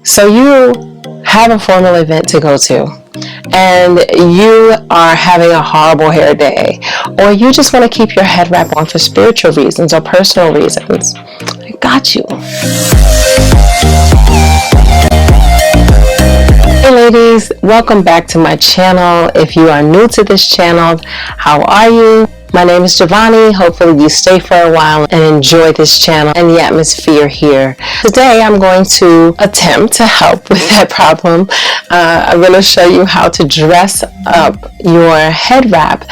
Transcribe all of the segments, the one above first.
So you have a formal event to go to, and you are having a horrible hair day, or you just want to keep your head wrap on for spiritual reasons or personal reasons. I got you. Hey ladies, welcome back to my channel. If you are new to this channel, how are you? My name is Giovanni. Hopefully you stay for a while and enjoy this channel and the atmosphere here. Today I'm going to attempt to help with that problem. I'm going to show you how to dress up your head wrap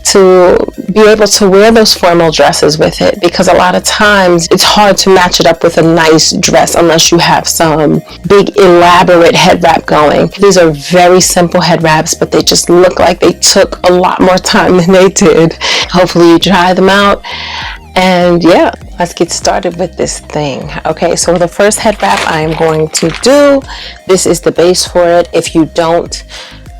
to be able to wear those formal dresses with it, because a lot of times it's hard to match it up with a nice dress unless you have some big elaborate head wrap going. These are very simple head wraps, but they just look like they took a lot more time than they did. Hopefully you try them out, and yeah, let's get started with this thing. Okay, so the first head wrap I am going to do, this is the base for it. If you don't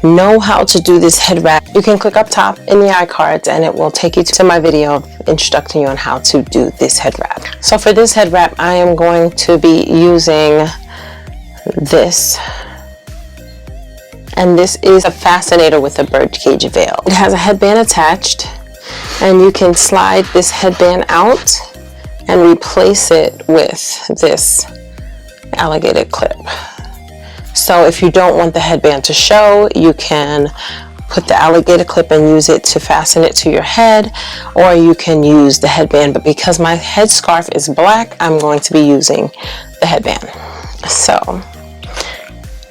know how to do this head wrap, you can click up top in the iCards and it will take you to my video instructing you on how to do this head wrap. So for this head wrap, I am going to be using this. And this is a fascinator with a birdcage veil. It has a headband attached, and you can slide this headband out and replace it with this alligator clip. So if you don't want the headband to show, you can put the alligator clip and use it to fasten it to your head, or you can use the headband. But because my headscarf is black, I'm going to be using the headband. So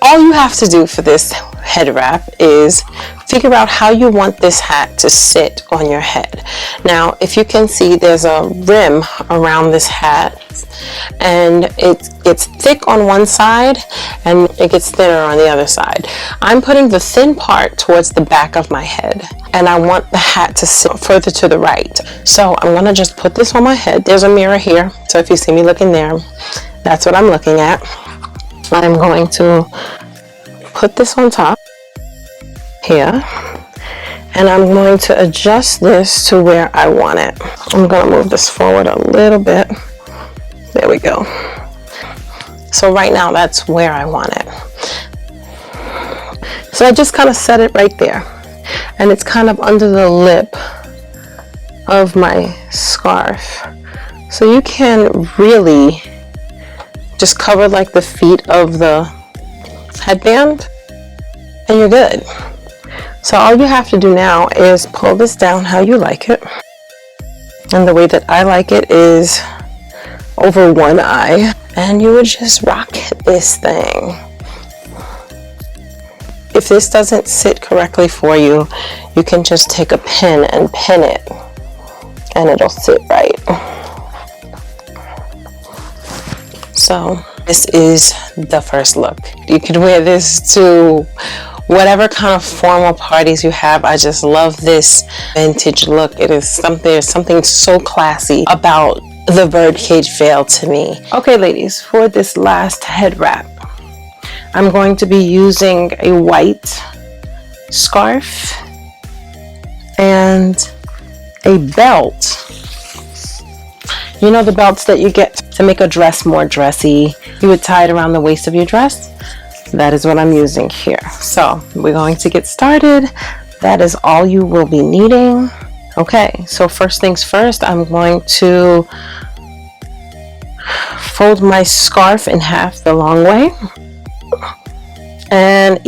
all you have to do for this head wrap is figure out how you want this hat to sit on your head. Now, if you can see, there's a rim around this hat, and it gets thick on one side and it gets thinner on the other side. I'm putting the thin part towards the back of my head, and I want the hat to sit further to the right. So I'm gonna just put this on my head. There's a mirror here, so if you see me looking there, that's what I'm looking at. I'm going to put this on top here, and I'm going to adjust this to where I want it. I'm going to move this forward a little bit. There we go. So right now that's where I want it. So I just kind of set it right there, and it's kind of under the lip of my scarf. So you can really just cover like the feet of the headband and you're good. So all you have to do now is pull this down how you like it, and the way that I like it is over one eye, and you would just rock this thing. If this doesn't sit correctly for you, you can just take a pin and pin it and it'll sit right. So this is the first look. You can wear this to whatever kind of formal parties you have. I just love this vintage look. It is there's something so classy about the birdcage veil to me. Okay ladies, for this last head wrap, I'm going to be using a white scarf and a belt. You know the belts that you get to make a dress more dressy? You would tie it around the waist of your dress. That is what I'm using here. So we're going to get started. That is all you will be needing. Okay, so first things first, I'm going to fold my scarf in half the long way. And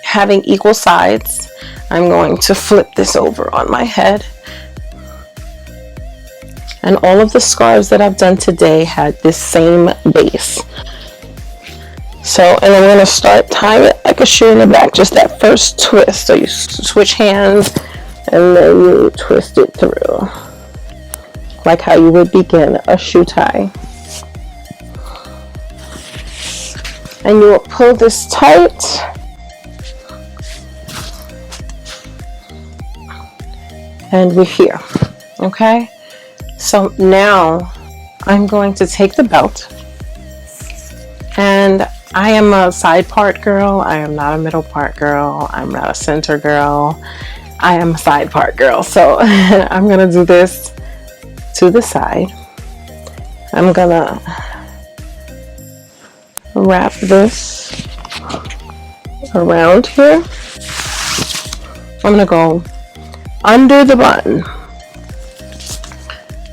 having equal sides, I'm going to flip this over on my head. And all of the scarves that I've done today had this same base. So, and I'm going to start tying it like a shoe in the back, just that first twist. So you switch hands and then you twist it through, like how you would begin a shoe tie. And you will pull this tight. And we're here, okay? So now I'm going to take the belt, and I am a side part girl. I am not a middle part girl. I'm not a center girl. I am a side part girl. So I'm gonna do this to the side. I'm gonna wrap this around here. I'm gonna go under the bun,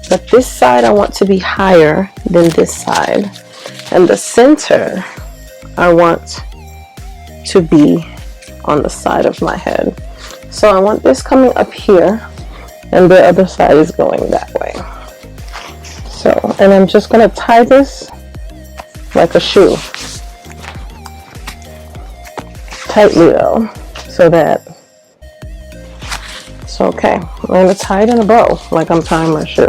but this side I want to be higher than this side, and the center I want to be on the side of my head. So I want this coming up here, and the other side is going that way. So, and I'm just gonna tie this like a shoe, tightly though, so that it's okay. I'm gonna tie it in a bow like I'm tying my shoe.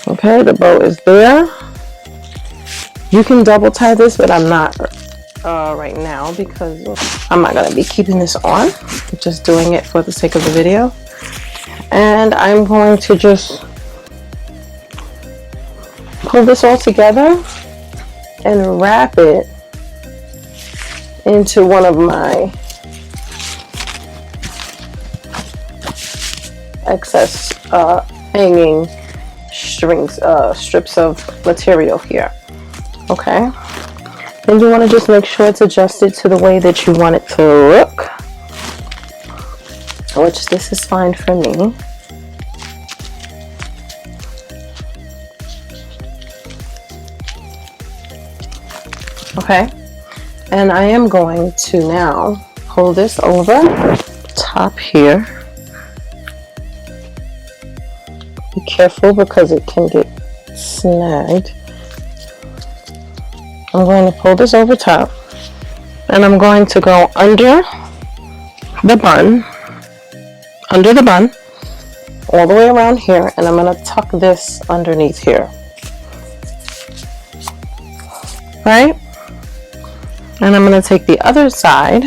Okay, the bow is there. You can double tie this, but I'm not right now because I'm not going to be keeping this on. I'm just doing it for the sake of the video. And I'm going to just pull this all together and wrap it into one of my excess hanging strings, strips of material here. Okay, then you want to just make sure it's adjusted to the way that you want it to look, which this is fine for me. Okay, and I am going to now pull this over top here. Be careful because it can get snagged. I'm going to pull this over top, and I'm going to go under the bun, all the way around here, and I'm going to tuck this underneath here. Right? And I'm going to take the other side.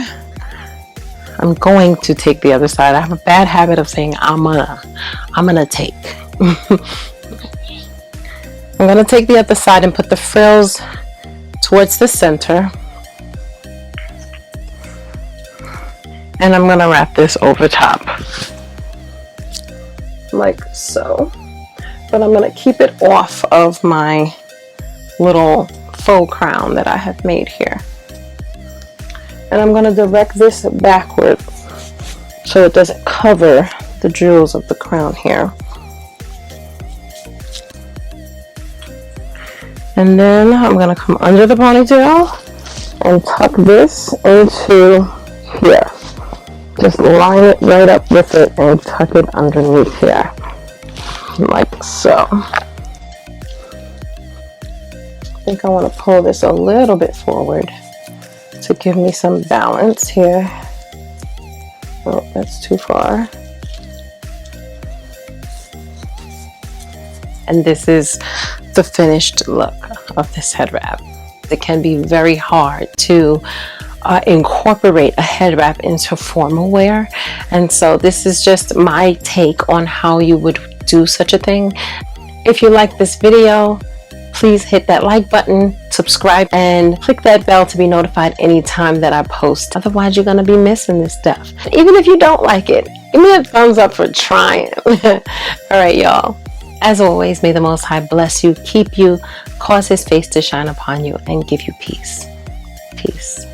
I'm going to take the other side. I have a bad habit of saying I'm gonna take. I'm going to take the other side and put the frills towards the center, and I'm going to wrap this over top like so, but I'm going to keep it off of my little faux crown that I have made here, and I'm going to direct this backward so it doesn't cover the jewels of the crown here. And then I'm going to come under the ponytail and tuck this into here. Just line it right up with it and tuck it underneath here. Like so. I think I want to pull this a little bit forward to give me some balance here. Oh, that's too far. And this is the finished look of this head wrap. It can be very hard to incorporate a head wrap into formal wear, and so this is just my take on how you would do such a thing. If you like this video, please hit that like button, subscribe, and click that bell to be notified anytime that I post. Otherwise, you're gonna be missing this stuff. Even if you don't like it, give me a thumbs up for trying. All right, y'all. As always, may the Most High bless you, keep you, cause his face to shine upon you, and give you peace. Peace.